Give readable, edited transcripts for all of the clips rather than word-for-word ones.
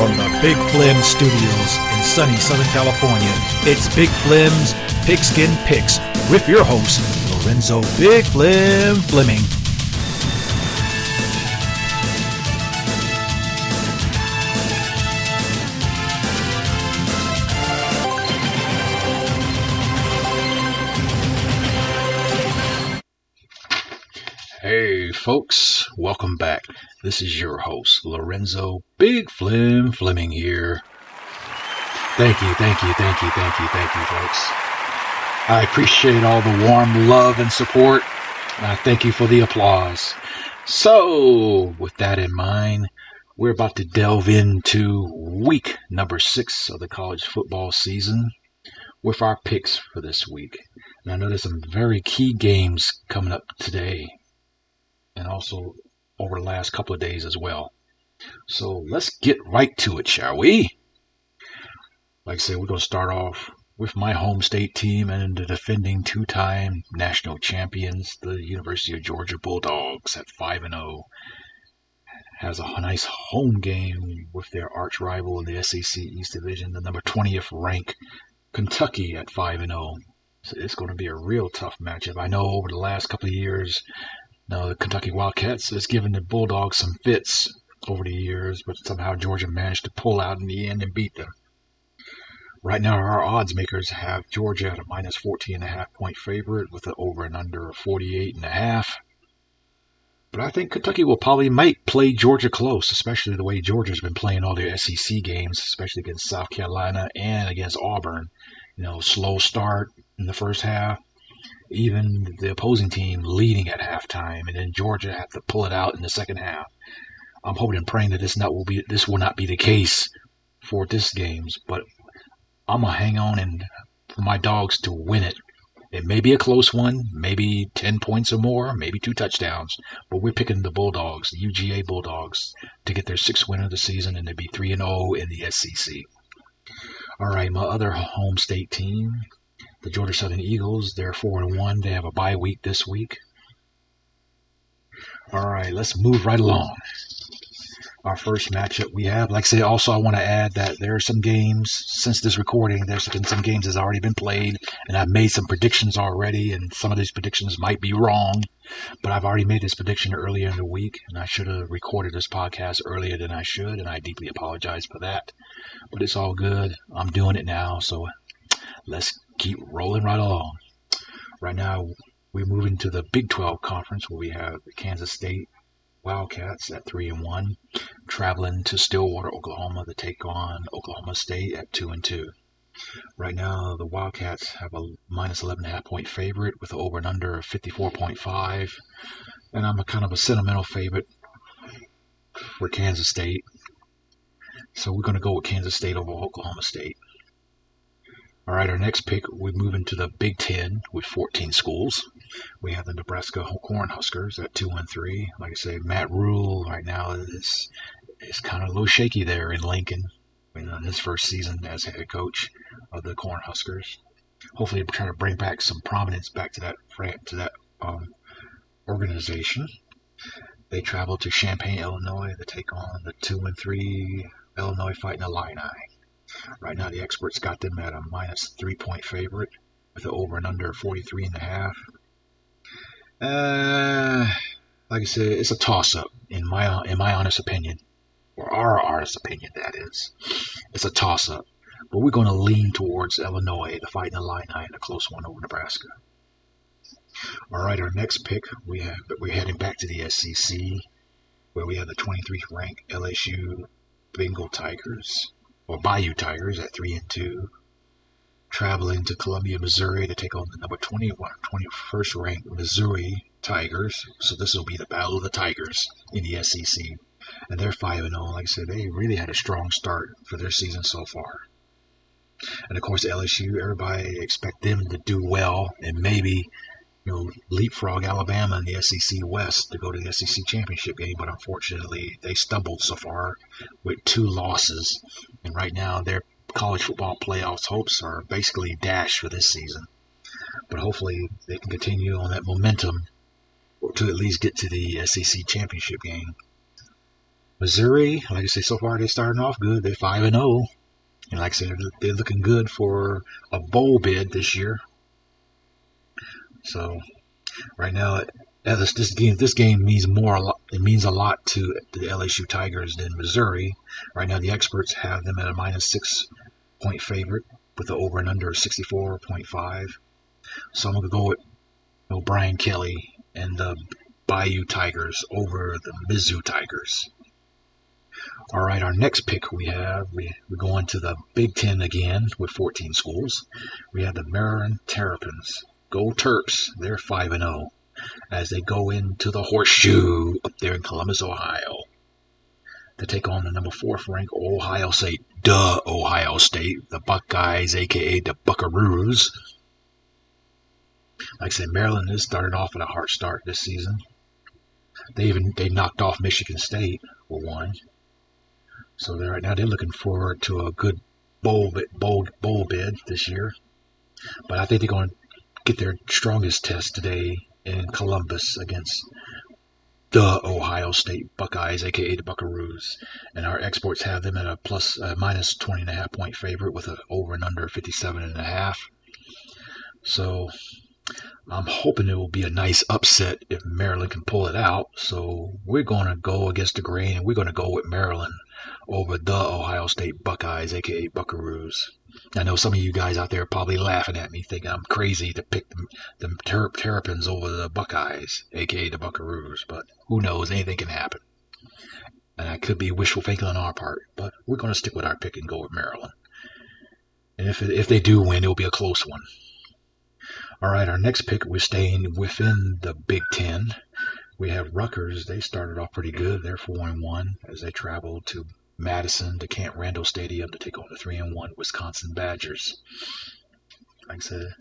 From the Big Flim Studios in sunny Southern California, it's Big Flim's Pigskin Picks with your host, Lorenzo Big Flim Fleming. Hey folks, welcome back. This is your host, Lorenzo Big Flim Fleming here. Thank you, folks. I appreciate all the warm love and support. Thank you for the applause. So, with that in mind, we're about to delve into week number 6 of the college football season with our picks for this week. And I know there's some very key games coming up today and also over the last couple of days as well. So let's get right to it, shall we? Like I said, we're going to start off with my home state team and the defending two-time national champions, the University of Georgia Bulldogs at 5-0. Has a nice home game with their arch rival in the SEC East Division, the number 20th ranked Kentucky at 5-0. So it's going to be a real tough matchup. I know over the last couple of years, now, the Kentucky Wildcats has given the Bulldogs some fits over the years, but somehow Georgia managed to pull out in the end and beat them. Right now, our odds makers have Georgia at a minus 14.5 point favorite with an over and under of 48.5. But I think Kentucky will probably might play Georgia close, especially the way Georgia's been playing all their SEC games, especially against South Carolina and against Auburn. You know, slow start in the first half. Even the opposing team leading at halftime, and then Georgia had to pull it out in the second half. I'm hoping and praying that this will not be the case for this games, but I'm gonna hang on and for my dogs to win it. It may be a close one, maybe 10 points or more, maybe 2 touchdowns, but we're picking the Bulldogs, the UGA Bulldogs, to get their 6th win of the season and to be 3-0 in the SEC. All right, my other home state team, the Georgia Southern Eagles, they're 4-1. They have a bye week this week. All right, let's move right along. Our first matchup we have, like I said, also I want to add that there are some games, since this recording, there's been some games that's already been played, and I've made some predictions already, and some of these predictions might be wrong, but I've already made this prediction earlier in the week, and I should have recorded this podcast earlier than I should, and I deeply apologize for that, but it's all good. I'm doing it now, so let's keep rolling right along. Right now, we're moving to the Big 12 Conference where we have the Kansas State Wildcats at 3-1, traveling to Stillwater, Oklahoma to take on Oklahoma State at 2-2. Right now, the Wildcats have a minus 11.5 point favorite with an over and under of 54.5, and I'm a kind of a sentimental favorite for Kansas State. So we're going to go with Kansas State over Oklahoma State. All right, our next pick, we move into the Big Ten with 14 schools. We have the Nebraska Cornhuskers at 2-3. Like I say, Matt Rule right now is kind of a little shaky there in Lincoln in his first season as head coach of the Cornhuskers. Hopefully, we're trying to bring back some prominence back to that organization. They travel to Champaign, Illinois to take on the 2-3 Illinois Fighting Illini. Right now, the experts got them at a minus 3 point favorite with an over and under 43.5. Like I said, it's a toss-up in my honest opinion, or our honest opinion, that is. It's a toss-up, but we're going to lean towards Illinois, the Fighting Illini, in a close one over Nebraska. All right, our next pick, we're heading back to the SEC, where we have the 23rd ranked LSU Bengal Tigers, or Bayou Tigers at 3-2, traveling to Columbia, Missouri to take on the number 21st ranked Missouri Tigers. So this will be the battle of the Tigers in the SEC. And they're 5-0. Like I said, they really had a strong start for their season so far. And of course, LSU, everybody expect them to do well and maybe, leapfrog Alabama in the SEC West to go to the SEC championship game, but unfortunately they stumbled so far with 2 losses, and right now their college football playoffs hopes are basically dashed for this season. But hopefully they can continue on that momentum to at least get to the SEC championship game. Missouri, like I say, so far they're starting off good. They're 5-0. And like I said, they're looking good for a bowl bid this year. So right now, this game means more. It means a lot to the LSU Tigers than Missouri. Right now, the experts have them at a -6 point favorite with the over and under 64.5. So I'm gonna go with Brian Kelly and the Bayou Tigers over the Mizzou Tigers. All right, our next pick we're going to the Big Ten again with 14 schools. We have the Maryland Terrapins. Go Terps! They're 5-0 as they go into the Horseshoe up there in Columbus, Ohio, to take on the number 4th ranked Ohio State. Ohio State, the Buckeyes, aka the Buckaroos. Like I said, Maryland has started off at a hard start this season. They knocked off Michigan State for one. So right now they're looking forward to a good bowl bid this year. But I think they're going to get their strongest test today in Columbus against the Ohio State Buckeyes, aka the Buckaroos. And our exports have them at a -20.5 point favorite with an over and under 57.5. So I'm hoping it will be a nice upset if Maryland can pull it out. So we're going to go against the grain, and we're going to go with Maryland over the Ohio State Buckeyes, aka Buckaroos. I know some of you guys out there are probably laughing at me, thinking I'm crazy to pick the Terrapins over the Buckeyes, aka the Buckaroos, but who knows? Anything can happen. And that could be wishful thinking on our part, but we're going to stick with our pick and go with Maryland. And if they do win, it will be a close one. All right, our next pick, we're staying within the Big Ten. We have Rutgers. They started off pretty good. They're 4-1 as they travel to Madison to Camp Randall Stadium to take on the 3-1 Wisconsin Badgers. Like I said,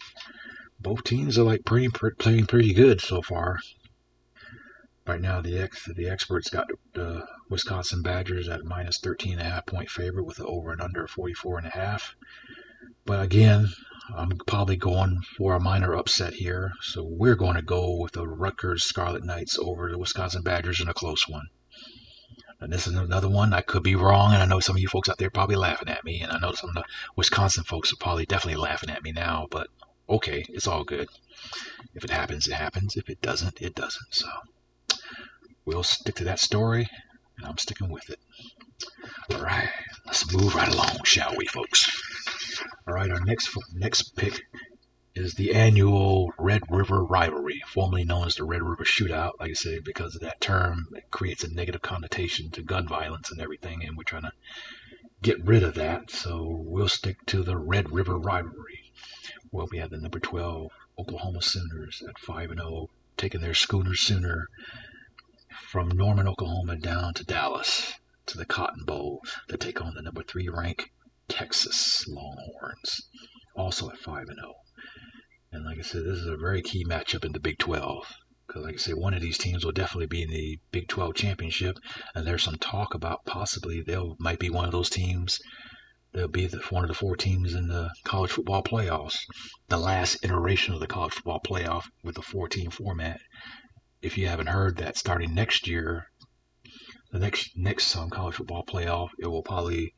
both teams are playing pretty good so far. Right now, the experts got the Wisconsin Badgers at -13.5 point favorite with an over and under 44.5. But again, I'm probably going for a minor upset here, so we're going to go with the Rutgers Scarlet Knights over the Wisconsin Badgers in a close one. And this is another one. I could be wrong, and I know some of you folks out there are probably laughing at me, and I know some of the Wisconsin folks are probably definitely laughing at me now, but okay, it's all good. If it happens, it happens. If it doesn't, it doesn't. So we'll stick to that story, and I'm sticking with it. All right, let's move right along, shall we, folks? All right, our next pick is the annual Red River Rivalry, formerly known as the Red River Shootout. Like I said, because of that term, it creates a negative connotation to gun violence and everything, and we're trying to get rid of that. So we'll stick to the Red River Rivalry. Well, we have the number 12 Oklahoma Sooners at 5-0, taking their Sooner from Norman, Oklahoma, down to Dallas to the Cotton Bowl to take on the number 3 ranked Texas Longhorns, also at 5-0. And like I said, this is a very key matchup in the Big 12. Because like I said, one of these teams will definitely be in the Big 12 championship. And there's some talk about possibly might be one of those teams. They'll be one of the 4 teams in the college football playoffs. The last iteration of the college football playoff with the 4-team format. If you haven't heard that, starting next year, the next college football playoff, it will probably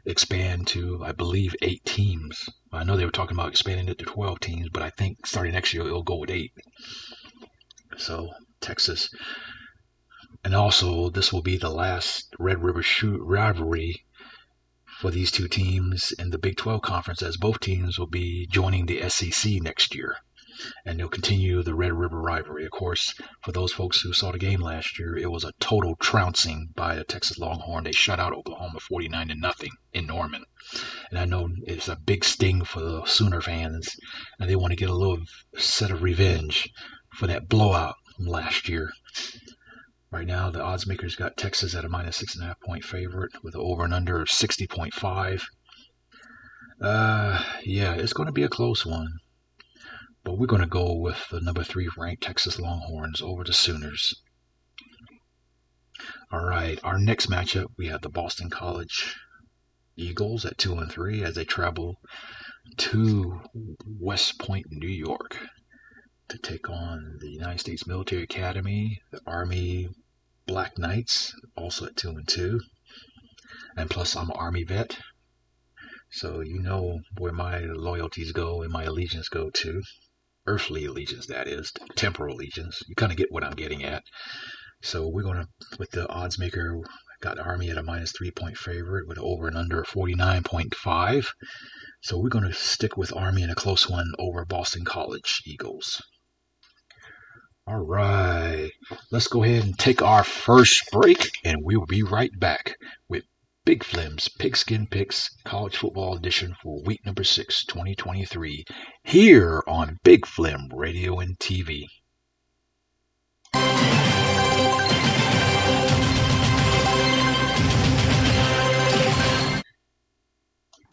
expand to, I believe, 8 teams. I know they were talking about expanding it to 12 teams, but I think starting next year it'll go with 8. So Texas, and also this will be the last Red River rivalry for these 2 teams in the Big 12 conference, as both teams will be joining the SEC next year. And they'll continue the Red River rivalry. Of course, for those folks who saw the game last year, it was a total trouncing by the Texas Longhorn. They shut out Oklahoma 49-0 in Norman. And I know it's a big sting for the Sooner fans, and they want to get a little set of revenge for that blowout from last year. Right now, the odds makers got Texas at a -6.5 point favorite with an over and under 60.5. Yeah, it's going to be a close one. But we're going to go with the number 3 ranked Texas Longhorns over the Sooners. All right, our next matchup, we have the Boston College Eagles at 2-3 as they travel to West Point, New York to take on the United States Military Academy, the Army Black Knights, also at 2-2. And plus, I'm an Army vet. So you know where my loyalties go and my allegiance go to. Earthly allegiance, that is. Temporal allegiance. You kind of get what I'm getting at. So we're going to, with the odds maker, got Army at a -3-point favorite with over and under 49.5. So we're going to stick with Army in a close one over Boston College Eagles. All right, let's go ahead and take our first break, and we will be right back with Big Flim's Pigskin Picks College Football Edition for week number 6, 2023, here on Big Flim Radio and TV.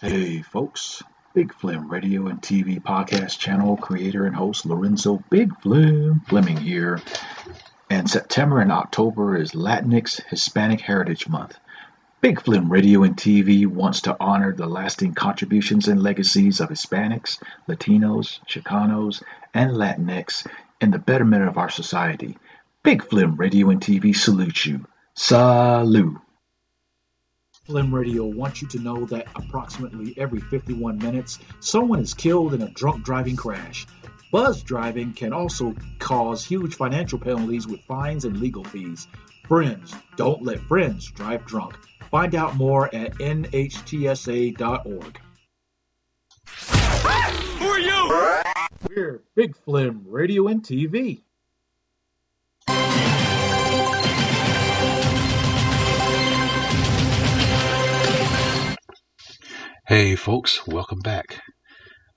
Hey folks, Big Flim Radio and TV podcast channel creator and host Lorenzo Big Flim Fleming here. And September and October is Latinx Hispanic Heritage Month. Big Flim Radio and TV wants to honor the lasting contributions and legacies of Hispanics, Latinos, Chicanos, and Latinx in the betterment of our society. Big Flim Radio and TV salutes you. Salute. Flim Radio wants you to know that approximately every 51 minutes, someone is killed in a drunk driving crash. Buzz driving can also cause huge financial penalties with fines and legal fees. Friends, don't let friends drive drunk. Find out more at nhtsa.org. Who are you? We're Big Flim Radio and TV. Hey folks, welcome back.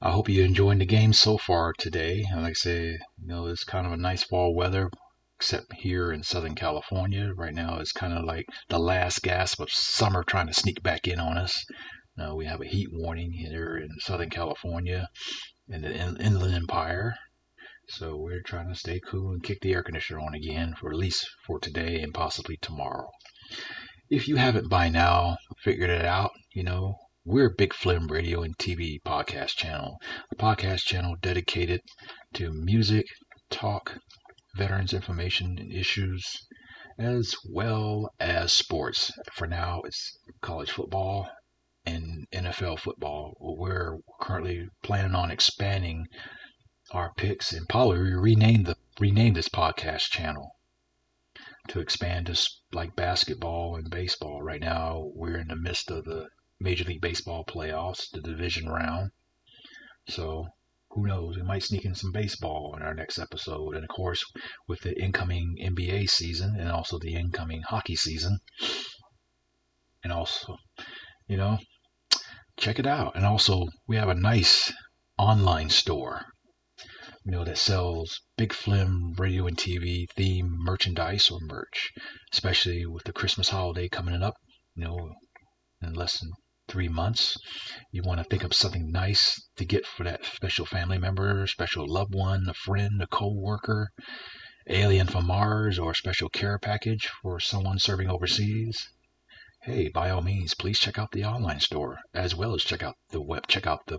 I hope you're enjoying the game so far today. And like I say, it's kind of a nice fall weather, except here in Southern California. Right now it's kind of like the last gasp of summer trying to sneak back in on us. Now we have a heat warning here in Southern California and the Inland Empire. So we're trying to stay cool and kick the air conditioner on again, for at least for today and possibly tomorrow. If you haven't by now figured it out, we're Big Flim Radio and TV podcast channel, a podcast channel dedicated to music, talk, veterans information and issues, as well as sports. For now, it's college football and NFL football. We're currently planning on expanding our picks and probably rename this podcast channel to expand to like basketball and baseball. Right now, we're in the midst of the Major League Baseball playoffs, the division round. So who knows? We might sneak in some baseball in our next episode. And of course, with the incoming NBA season and also the incoming hockey season. And also, check it out. And also, we have a nice online store, that sells Big Flim Radio and TV theme merchandise or merch, especially with the Christmas holiday coming up, in less than 3 months. You want to think of something nice to get for that special family member, special loved one, a friend, a co-worker, alien from Mars, or a special care package for someone serving overseas. Hey, by all means, please check out the online store, as well as check out the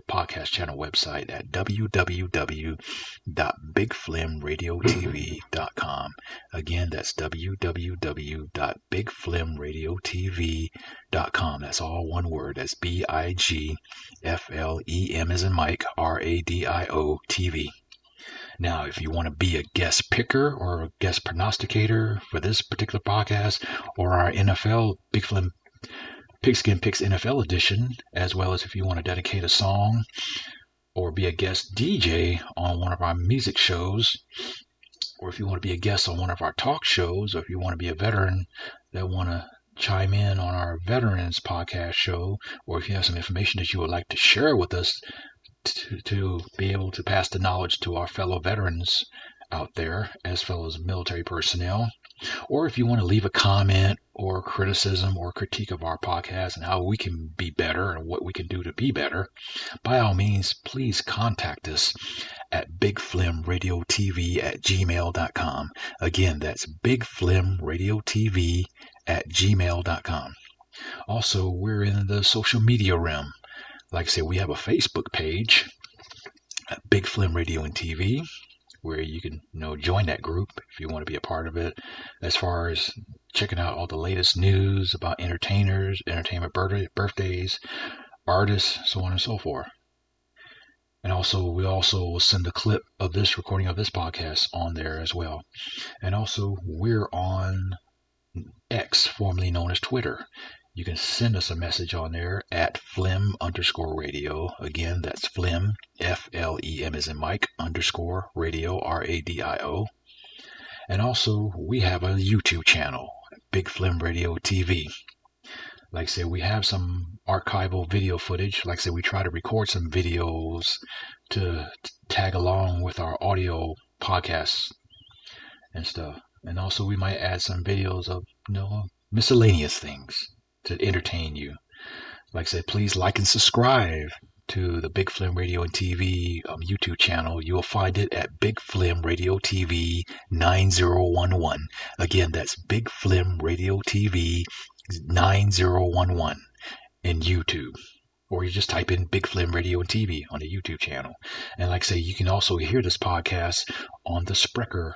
podcast channel website at www.bigflimradiotv.com. Again, that's www.bigflimradiotv.com. That's all one word. That's BIGFLEM as in Mike, RADIO TV. Now, if you want to be a guest picker or a guest prognosticator for this particular podcast or our NFL Big Flim Pigskin Picks NFL edition, as well as if you want to dedicate a song or be a guest DJ on one of our music shows, or if you want to be a guest on one of our talk shows, or if you want to be a veteran that want to chime in on our veterans podcast show, or if you have some information that you would like to share with us to be able to pass the knowledge to our fellow veterans out there, as well as military personnel, or if you want to leave a comment or criticism or critique of our podcast and how we can be better and what we can do to be better, by all means, please contact us at bigflimradiotv@gmail.com. Again, that's bigflimradiotv@gmail.com. Also, we're in the social media realm. Like I said, we have a Facebook page at Big Flim Radio and TV, where you can join that group if you want to be a part of it. As far as checking out all the latest news about entertainers, entertainment birthdays, artists, so on and so forth. And also, we also will send a clip of this recording of this podcast on there as well. And also, we're on X, formerly known as Twitter. You can send us a message on there at _radio. Again, that's Flim, FLEM as in Mike, _radio, RADIO. And also, we have a YouTube channel, Big Flim Radio TV. Like I said, we have some archival video footage. Like I said, we try to record some videos to tag along with our audio podcasts and stuff. And also, we might add some videos of, miscellaneous things to entertain you. Like I said, please like and subscribe to the Big Flim Radio and TV YouTube channel. You will find it at Big Flim Radio TV 9011. Again, that's Big Flim Radio TV 9011 in YouTube, or you just type in Big Flim Radio and TV on the YouTube channel. And like I say, you can also hear this podcast on the Spreaker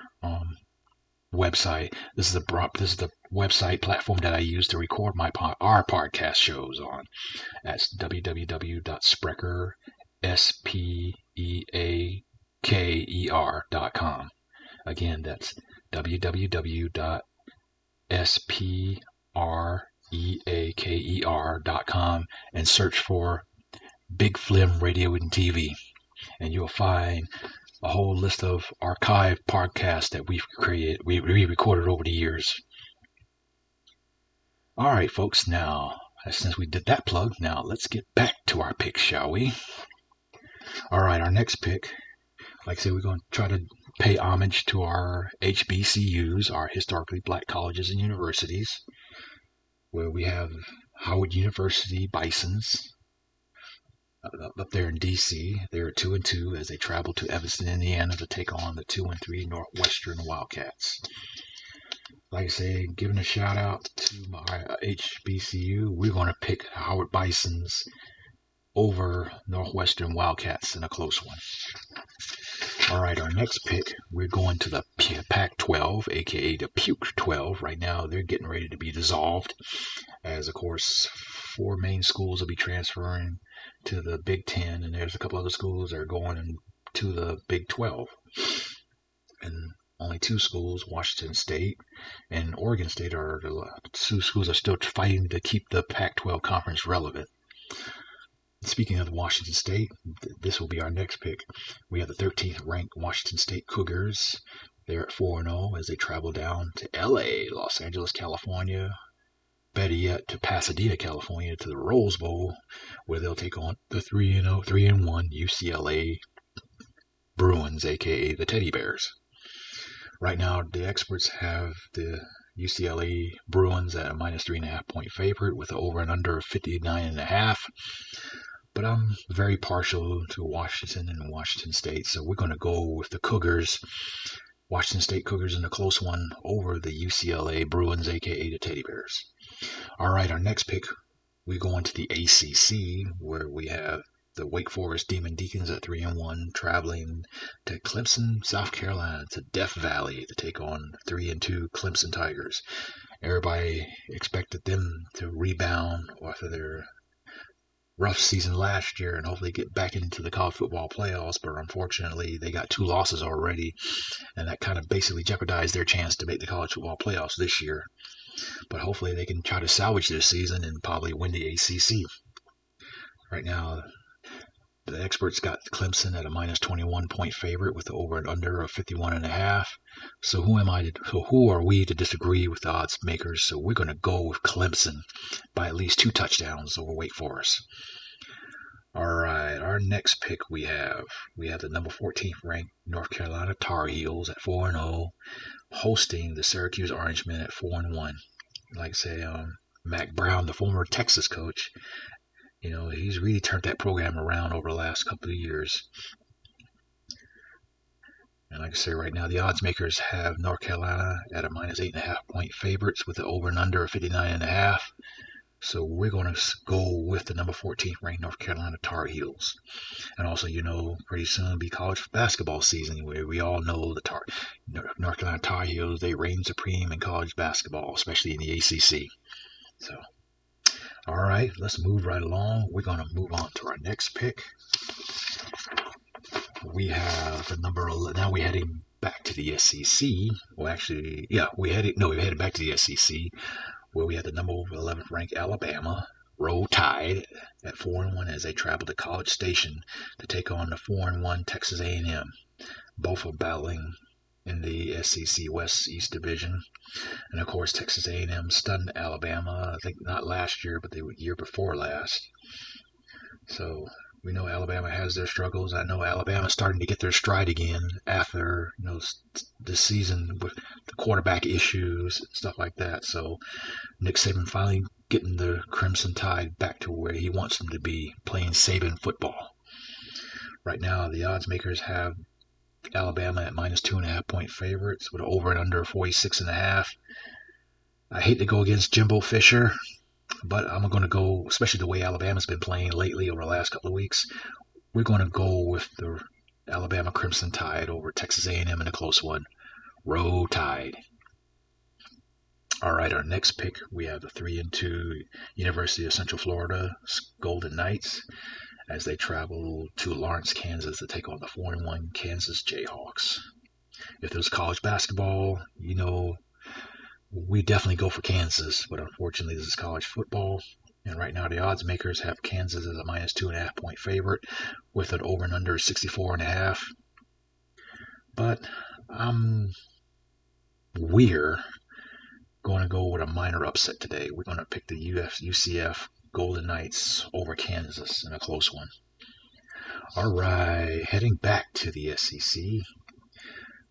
website. This is the website platform that I use to record our podcast shows on. That's www.spreaker.com. Again, that's www.spreaker.com and search for Big Flim Radio and TV, and you'll find a whole list of archive podcasts that we've created, we recorded over the years. All right, folks, now, since we did that plug, now let's get back to our picks, shall we? All right, our next pick, like I said, we're going to try to pay homage to our HBCUs, our historically black colleges and universities, where we have Howard University Bisons up there in D.C. They're 2-2 as they travel to Evanston, Indiana to take on the 2-3 Northwestern Wildcats. Like I say, giving a shout out to my HBCU, we're going to pick Howard Bisons over Northwestern Wildcats in a close one. All right, our next pick, we're going to the Pac-12, aka the Puke 12. Right now, they're getting ready to be dissolved, as of course 4 main schools will be transferring to the Big Ten, and there's a couple other schools that are going to the Big 12. And only 2 schools, Washington State and Oregon State, are the 2 schools are still fighting to keep the Pac-12 conference relevant. Speaking of Washington State, this will be our next pick. We have the 13th ranked Washington State Cougars. They're at 4-0 as they travel down to LA, Los Angeles, California. Better yet, to Pasadena, California, to the Rose Bowl, where they'll take on the 3-1 UCLA Bruins, aka the Teddy Bears. Right now, the experts have the UCLA Bruins at a -3.5 point favorite with an over and under of 59.5. But I'm very partial to Washington and Washington State, so we're going to go with the Cougars, Washington State Cougars in a close one over the UCLA Bruins, aka the Teddy Bears. All right, our next pick, we go into the ACC, where we have the Wake Forest Demon Deacons at 3-1, traveling to Clemson, South Carolina, to Death Valley to take on 3-2 Clemson Tigers. Everybody expected them to rebound after their rough season last year and hopefully get back into the college football playoffs, but unfortunately they got 2 losses already, and that kind of basically jeopardized their chance to make the college football playoffs this year. But hopefully they can try to salvage this season and probably win the ACC. Right now, the experts got Clemson at a -21 point favorite with the over and under of 51.5. So who are we to disagree with the odds makers? So we're going to go with Clemson by at least 2 touchdowns over Wake Forest. All right, our next pick we have the number 14th ranked North Carolina Tar Heels at 4-0, hosting the Syracuse Orangemen at 4-1. Like I say, Mac Brown, the former Texas coach, he's really turned that program around over the last couple of years. And like I say, right now, the odds makers have North Carolina at a -8.5 point favorites with the over and under of 59.5. So we're going to go with the number 14th ranked North Carolina Tar Heels. And also, pretty soon be college basketball season, where we all know the North Carolina Tar Heels, they reign supreme in college basketball, especially in the ACC. So, all right, let's move right along. We're going to move on to our next pick. We have the number 11. Now we're heading back to the SEC. Well, actually, yeah, we're headed back to the SEC, where we had the number 11th ranked Alabama Roll Tide at 4-1 as they travel to College Station to take on the 4-1 Texas A&M. Both are battling in the SEC West East Division. And of course, Texas A&M stunned Alabama, I think not last year, but the year before last. So we know Alabama has their struggles. I know Alabama's starting to get their stride again after the season with the quarterback issues, stuff like that. So Nick Saban finally getting the Crimson Tide back to where he wants them to be, playing Saban football. Right now, the odds makers have Alabama at minus 2.5 point favorites with an over and under 46.5. I hate to go against Jimbo Fisher, but I'm going to go, especially the way Alabama's been playing lately over the last couple of weeks. We're going to go with the Alabama Crimson Tide over Texas A&M in a close one. Roll Tide. All right, our next pick, we have the 3-2 University of Central Florida Golden Knights as they travel to Lawrence, Kansas to take on the 4-1 Kansas Jayhawks. If there's college basketball, we definitely go for Kansas, but unfortunately this is college football. And right now the odds makers have Kansas as a minus 2.5 point favorite with an over and under 64.5. But we're going to go with a minor upset today. We're going to pick the UCF Golden Knights over Kansas in a close one. All right, heading back to the SEC,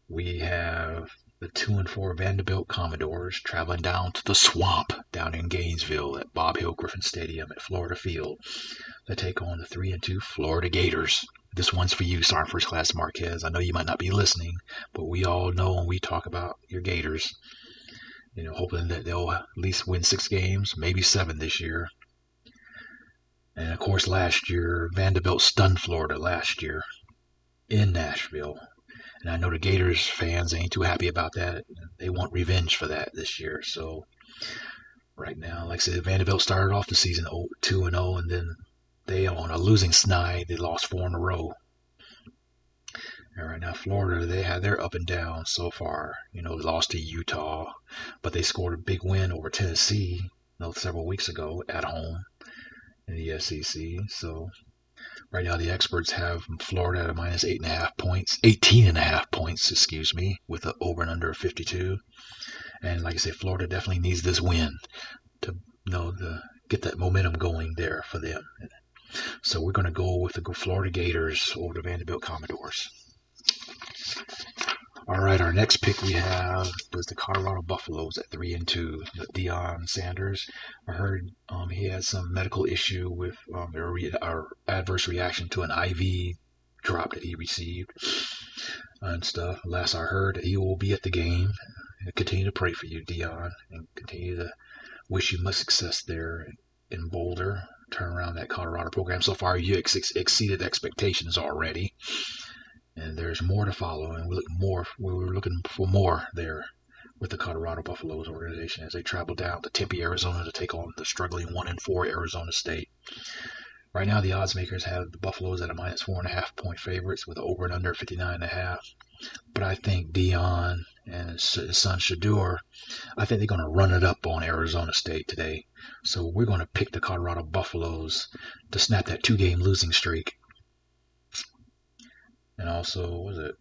we have the 2-4 Vanderbilt Commodores traveling down to the swamp down in Gainesville at Bob Hill Griffin Stadium at Florida Field to take on the 3-2 Florida Gators. This one's for you, Sergeant First Class Marquez. I know you might not be listening, but we all know when we talk about your Gators, hoping that they'll at least win 6 games, maybe 7 this year. And of course, last year, Vanderbilt stunned Florida last year in Nashville. And I know the Gators fans ain't too happy about that. They want revenge for that this year. So right now, like I said, Vanderbilt started off the season 2-0, and then they on a losing snide. They lost 4 in a row. And right now, Florida, they had their up and down so far. They lost to Utah, but they scored a big win over Tennessee several weeks ago at home in the SEC. So right now, the experts have Florida at a minus 18.5 points, with an over and under 52. And like I say, Florida definitely needs this win to get that momentum going there for them. So we're going to go with the Florida Gators over the Vanderbilt Commodores. All right, our next pick we have is the Colorado Buffaloes at 3-2. Deion Sanders. I heard he had some medical issue with our adverse reaction to an IV drop that he received and stuff. Last I heard, he will be at the game. I continue to pray for you, Deion, and continue to wish you much success there in Boulder. Turn around that Colorado program. So far, you exceeded expectations already. And there's more to follow, and we're looking for more there with the Colorado Buffaloes organization as they travel down to Tempe, Arizona to take on the struggling 1-4 Arizona State. Right now, the odds makers have the Buffaloes at a minus 4.5 point favorites with over and under 59.5. But I think Deion and his son Shador, I think they're going to run it up on Arizona State today. So we're going to pick the Colorado Buffaloes to snap that 2-game losing streak. And also, was it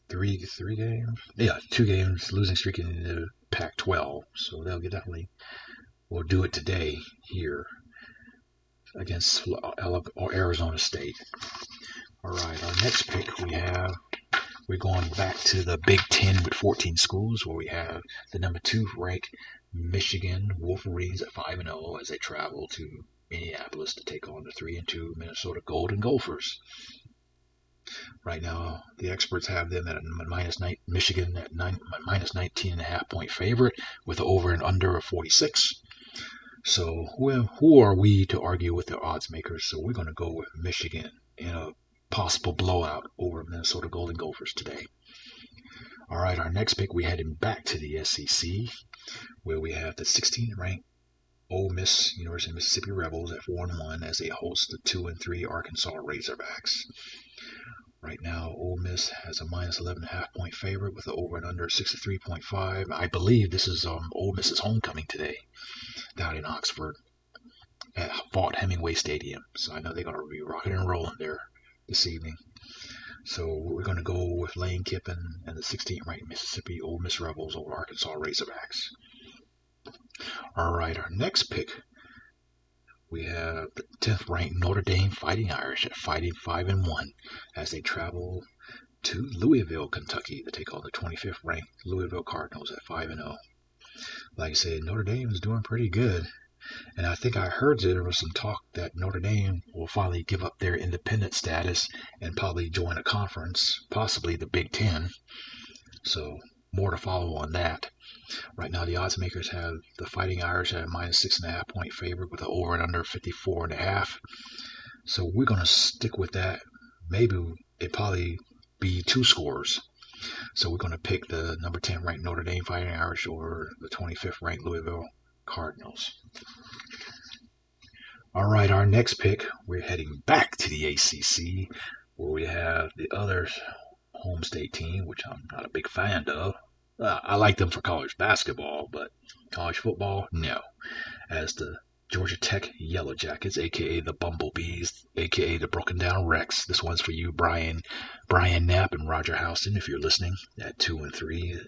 three games? Yeah, 2 games losing streak in the Pac-12. So they'll we'll do it today here against Arizona State. All right, our next pick we're going back to the Big Ten with 14 schools where we have the number 2 ranked Michigan Wolverines at 5-0 as they travel to Minneapolis to take on the 3-2 Minnesota Golden Gophers. Right now, the experts have them at Michigan at minus 19.5 point favorite with over and under of 46. So who are we to argue with the odds makers? So we're going to go with Michigan in a possible blowout over Minnesota Golden Gophers today. All right, our next pick, we're heading back to the SEC, where we have the 16th ranked Ole Miss, University of Mississippi Rebels at 4-1 as they host the 2-3 Arkansas Razorbacks. Right now, Ole Miss has a minus 11.5 point favorite with the over and under 63.5. I believe this is Ole Miss's homecoming today down in Oxford at Vaught-Hemingway Stadium. So I know they're going to be rocking and rolling there this evening. So we're going to go with Lane Kiffin and the 16th ranked Mississippi Ole Miss Rebels over Arkansas Razorbacks. All right, our next pick, we have the 10th ranked Notre Dame Fighting Irish at fighting 5-1 as they travel to Louisville, Kentucky to take on the 25th ranked Louisville Cardinals at 5-0. Like I said, Notre Dame is doing pretty good. And I think I heard there was some talk that Notre Dame will finally give up their independent status and probably join a conference, possibly the Big Ten. So more to follow on that. Right now, the odds makers have the Fighting Irish at a minus 6.5 point favorite with an over and under 54.5. So we're going to stick with that. Maybe it probably be 2 scores. So we're going to pick the number 10 ranked Notre Dame Fighting Irish over the 25th ranked Louisville Cardinals. All right, our next pick, we're heading back to the ACC, where we have the other home state team, which I'm not a big fan of. I like them for college basketball, but college football, no. As the Georgia Tech Yellow Jackets, a.k.a. the Bumblebees, a.k.a. the Broken Down Rex. This one's for you, Brian Knapp and Roger Houston, if you're listening, at 2-3.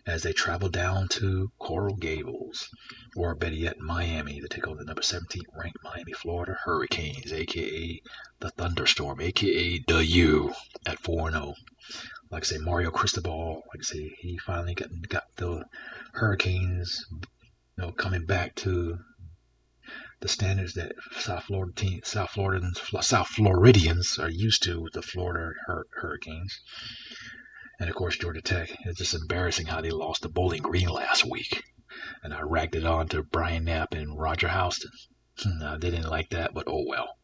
As they travel down to Coral Gables, or better yet, Miami, to take on the number 17th ranked Miami, Florida Hurricanes, a.k.a. the Thunderstorm, a.k.a. the U, at 4-0. Like I say, Mario Cristobal, like I say, he finally got the Hurricanes, coming back to the standards that South Floridians are used to with the Florida Hurricanes. And of course, Georgia Tech, it's just embarrassing how they lost to Bowling Green last week. And I ragged it on to Brian Knapp and Roger Houston. They didn't like that, but oh well.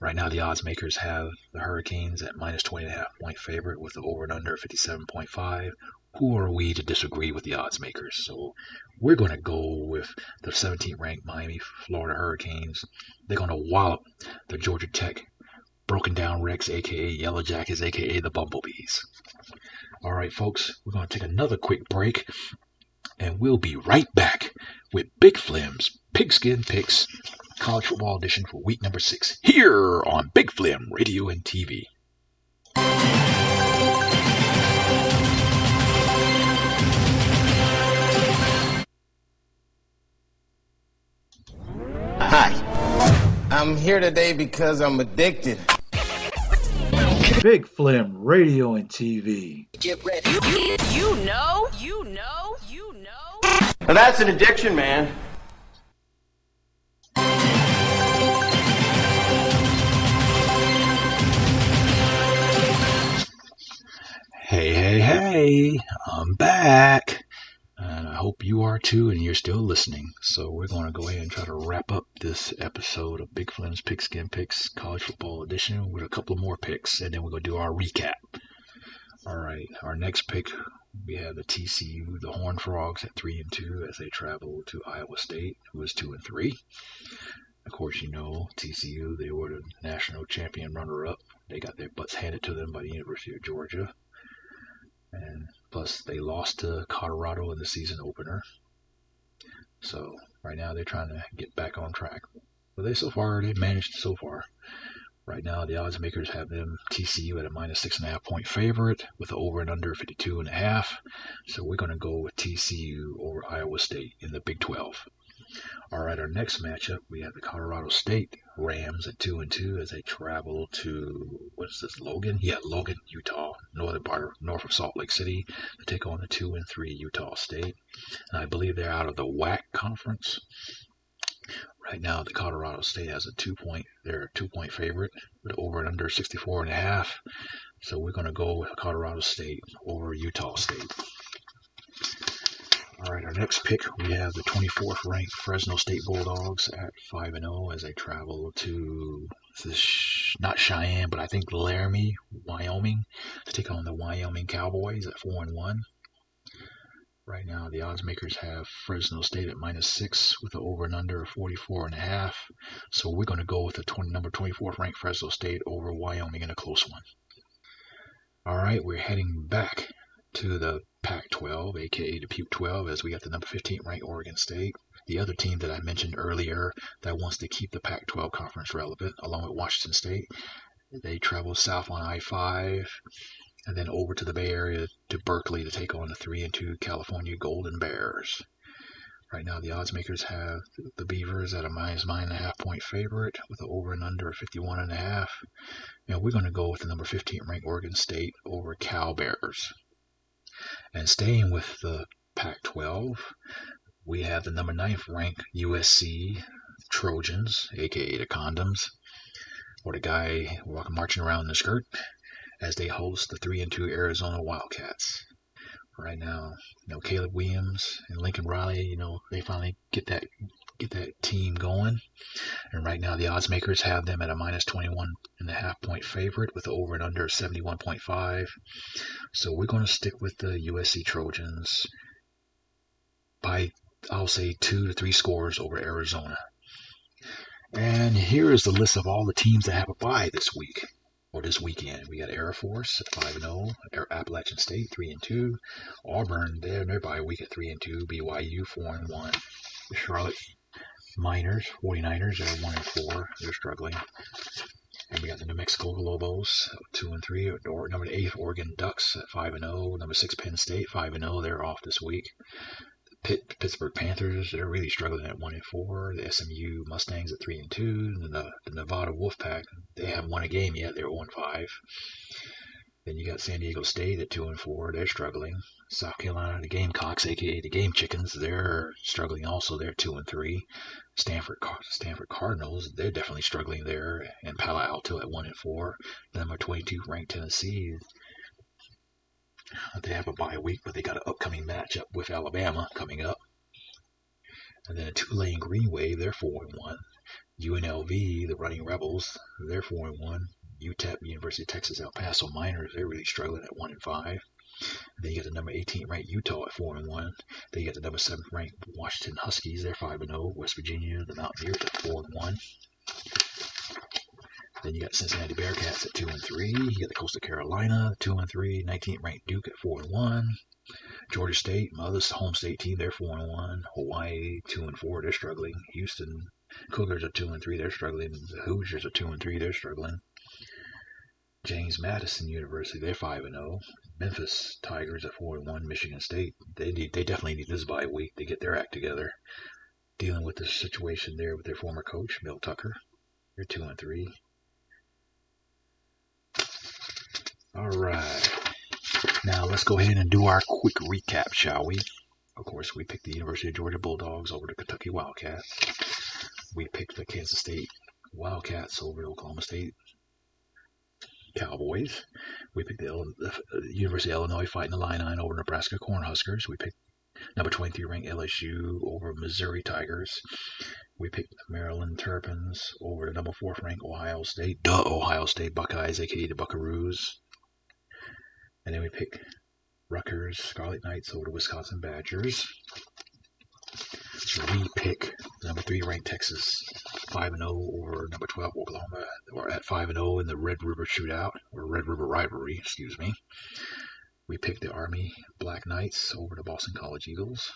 Right now, the odds makers have the Hurricanes at minus 20.5 point favorite with the over and under 57.5. Who are we to disagree with the odds makers? So we're going to go with the 17th ranked Miami, Florida Hurricanes. They're going to wallop the Georgia Tech Broken Down Rex, a.k.a. Yellow Jackets, a.k.a. the Bumblebees. All right, folks, we're going to take another quick break, and we'll be right back with Big Flim's Pigskin Picks College Football Edition for week number 6 here on Big Flim Radio and TV. Hi, I'm here today because I'm addicted. Big Flim Radio and TV. Get ready. You know. Now that's an addiction, man. Hey, I'm back. And I hope you are too, and you're still listening. So we're going to go ahead and try to wrap up this episode of Big Flim's Pigskin Picks College Football Edition with a couple of more picks, and then we're going to do our recap. All right, our next pick, we have the TCU, the Horned Frogs at 3-2 as they travel to Iowa State, who is 2-3. Of course, you know, TCU, they were the national champion runner-up. They got their butts handed to them by the University of Georgia. And plus, they lost to Colorado in the season opener. So right now, they're trying to get back on track. But they've managed so far. Right now, the odds makers have them TCU at a minus 6.5 point favorite with an over and under 52.5. So we're going to go with TCU over Iowa State in the Big 12. All right, our next matchup, we have the Colorado State Rams at 2-2 as they travel to, Logan? Yeah, Logan, Utah, north of Salt Lake City to take on the 2-3 Utah State. And I believe they're out of the WAC conference. Right now, the Colorado State has they're a 2-point favorite with over and under 64.5. So we're going to go with Colorado State over Utah State. All right, our next pick, we have the 24th ranked Fresno State Bulldogs at 5-0 as they travel to not Cheyenne, but I think Laramie, Wyoming, to take on the Wyoming Cowboys at 4-1. Right now, the odds makers have Fresno State at -6 with an over and under of 44.5. So we're going to go with the number 24th ranked Fresno State over Wyoming in a close one. All right, we're heading back to the Pac-12, aka the Puke 12, as we got the number 15 ranked Oregon State, the other team that I mentioned earlier that wants to keep the Pac-12 conference relevant, along with Washington State. They travel south on I-5 and then over to the Bay Area to Berkeley to take on the 3-2 California Golden Bears. Right now, the odds makers have the Beavers at a -9.5 point favorite with an over and under of 51.5. And we're going to go with the number 15 ranked Oregon State over Cal Bears. And staying with the Pac-12, we have the number 9th ranked USC Trojans, aka the Condoms, or the guy marching around in the skirt, as they host the 3-2 Arizona Wildcats. Right now, Caleb Williams and Lincoln Riley, they finally get that team going. And right now, the odds makers have them at a -21.5 point favorite with an over and under 71.5. So we're going to stick with the USC Trojans by, I'll say, 2 to 3 scores over Arizona. And here is the list of all the teams that have a bye this week. Or this weekend. We got Air Force at 5-0, Appalachian State 3-2, Auburn their bye week at 3-2, BYU 4-1, the Charlotte Miners 49ers are 1-4, they're struggling, and we got the New Mexico Lobos 2-3, or number 8 Oregon Ducks at 5-0, number 6 Penn State 5-0, they're off this week. Pittsburgh Panthers, they're really struggling at 1-4. The SMU Mustangs at 3-2. And the Nevada Wolfpack, they haven't won a game yet. They're 0-5. Then you got San Diego State at 2-4. They're struggling. South Carolina, the Gamecocks, aka the Game Chickens, they're struggling also. They're 2-3. Stanford Cardinals, they're definitely struggling there. And Palo Alto at 1-4. The number 22 ranked Tennessee, they have a bye week, but they got an upcoming matchup with Alabama coming up. And then a Tulane Green Wave, they're 4-1. UNLV, the Running Rebels, they're 4-1. UTEP, University of Texas El Paso Miners, they're really struggling at 1-5. And then you got the number 18 ranked Utah at 4-1. Then you got the number 7 ranked Washington Huskies, they're 5-0. West Virginia, the Mountaineers at 4-1. Then you got Cincinnati Bearcats at 2-3. You got the Coastal Carolina 2-3. 19th ranked Duke at 4-1. Georgia State, my other home state team, they're 4-1. Hawaii 2-4, they're struggling. Houston Cougars are 2-3, they're struggling. The Hoosiers are 2-3, they're struggling. James Madison University, they're 5-0. Memphis Tigers at 4-1. Michigan State, they definitely need this bye week to get their act together. Dealing with the situation there with their former coach, Bill Tucker, they're 2-3. All right. Now let's go ahead and do our quick recap, shall we? Of course, we picked the University of Georgia Bulldogs over the Kentucky Wildcats. We picked the Kansas State Wildcats over the Oklahoma State Cowboys. We picked the University of Illinois Fighting Illini over Nebraska Cornhuskers. We picked number 23 ranked LSU over Missouri Tigers. We picked the Maryland Terrapins over the number 4 ranked Ohio State Buckeyes, aka the Buckaroos. And then we pick Rutgers Scarlet Knights over the Wisconsin Badgers. We pick number 3 ranked Texas 5-0 over number 12 Oklahoma. We're at 5-0 in the Red River Shootout, or Red River Rivalry, excuse me. We picked the Army Black Knights over the Boston College Eagles.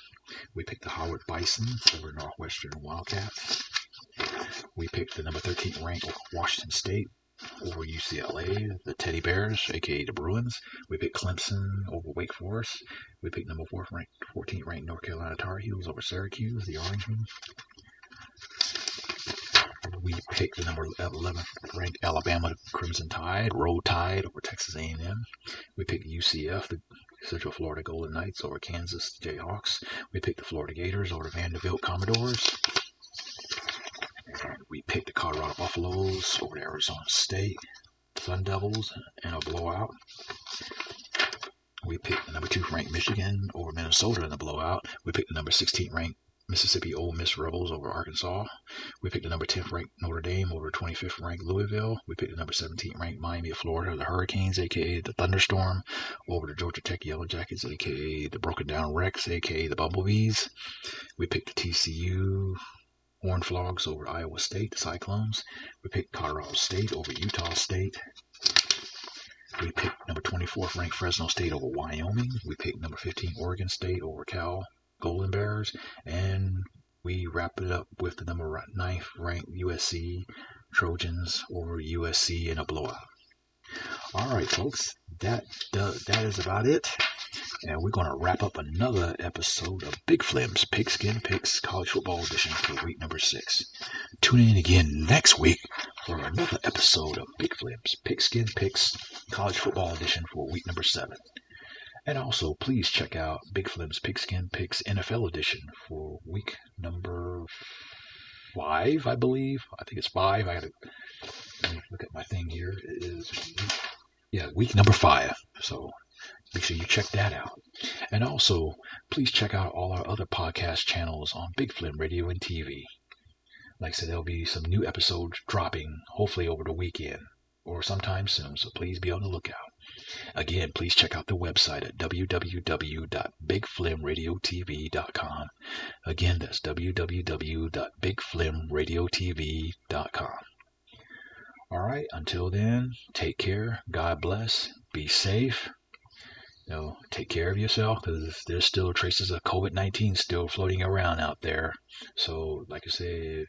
We picked the Howard Bison over Northwestern Wildcats. We picked the number 13 ranked Washington State over UCLA, the Teddy Bears, aka the Bruins. We picked Clemson over Wake Forest. We picked number 14th ranked North Carolina Tar Heels over Syracuse, the Orangemen. We picked the number 11th ranked Alabama Crimson Tide, Roll Tide over Texas A&M. We picked UCF, the Central Florida Golden Knights over Kansas Jayhawks. We picked the Florida Gators over the Vanderbilt Commodores. And we picked the Colorado Buffaloes over the Arizona State Sun Devils in a blowout. We picked the number 2 ranked Michigan over Minnesota in the blowout. We picked the number 16 ranked Mississippi Ole Miss Rebels over Arkansas. We picked the number 10th ranked Notre Dame over 25th ranked Louisville. We picked the number 17th ranked Miami of Florida, the Hurricanes, aka the Thunderstorm, over the Georgia Tech Yellow Jackets, aka the Broken Down Rex, aka the Bumblebees. We picked the TCU Horned Frogs over Iowa State, the Cyclones. We picked Colorado State over Utah State. We picked number 24th ranked Fresno State over Wyoming. We picked number 15 Oregon State over Cal Golden Bears. And we wrapped it up with the number 9th ranked USC Trojans over USC in a blowout. All right, folks, that is about it. And we're going to wrap up another episode of Big Flim's Pigskin Picks College Football Edition for week number 6. Tune in again next week for another episode of Big Flim's Pigskin Picks College Football Edition for week number 7. And also, please check out Big Flim's Pigskin Picks NFL Edition for week number 5, I believe. I think it's 5. I got to look at my thing here. It is, week number 5. So make sure you check that out. And also, please check out all our other podcast channels on Big Flim Radio and TV. Like I said, there'll be some new episodes dropping, hopefully over the weekend or sometime soon, so please be on the lookout. Again, please check out the website at www.bigflimradiotv.com. Again, that's www.bigflimradiotv.com. All right, until then, take care, God bless, be safe. Take care of yourself, because there's still traces of COVID-19 still floating around out there. So, like I said,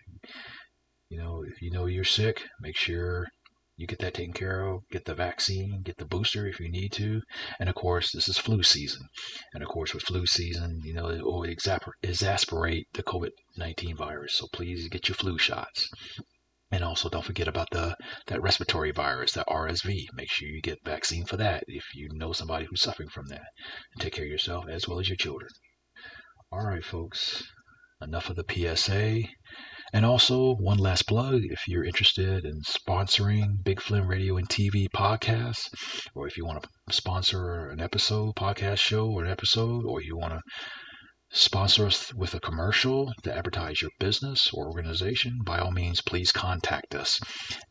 if you know you're sick, make sure you get that taken care of, get the vaccine, get the booster if you need to. And of course, this is flu season. And of course, with flu season, it will exasperate the COVID-19 virus. So please get your flu shots. And also, don't forget about that respiratory virus, that RSV. Make sure you get vaccine for that if you know somebody who's suffering from that. And take care of yourself as well as your children. All right, folks. Enough of the PSA. And also, one last plug, if you're interested in sponsoring Big Flim Radio and TV podcasts, or if you want to sponsor an episode, podcast show or an episode, or you want to sponsor us with a commercial to advertise your business or organization, by all means, please contact us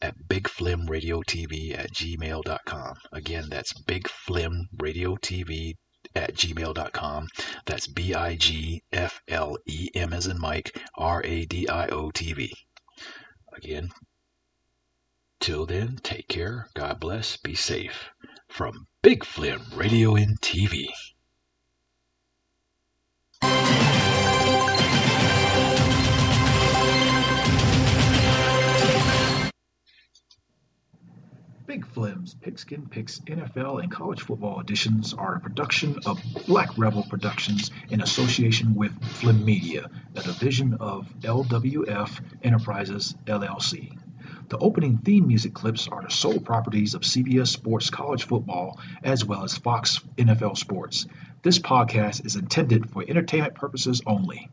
at bigflimradiotv@gmail.com. Again, that's bigflimradiotv@gmail.com. That's BIGFLEM as in Mike, RADIOTV. Again, till then, take care, God bless, be safe. From Big Flim Radio and TV. Big Flim's Pigskin Picks NFL and College Football Editions are a production of Black Rebel Productions in association with Flim Media, a division of LWF Enterprises, LLC. The opening theme music clips are the sole properties of CBS Sports College Football as well as Fox NFL Sports. This podcast is intended for entertainment purposes only.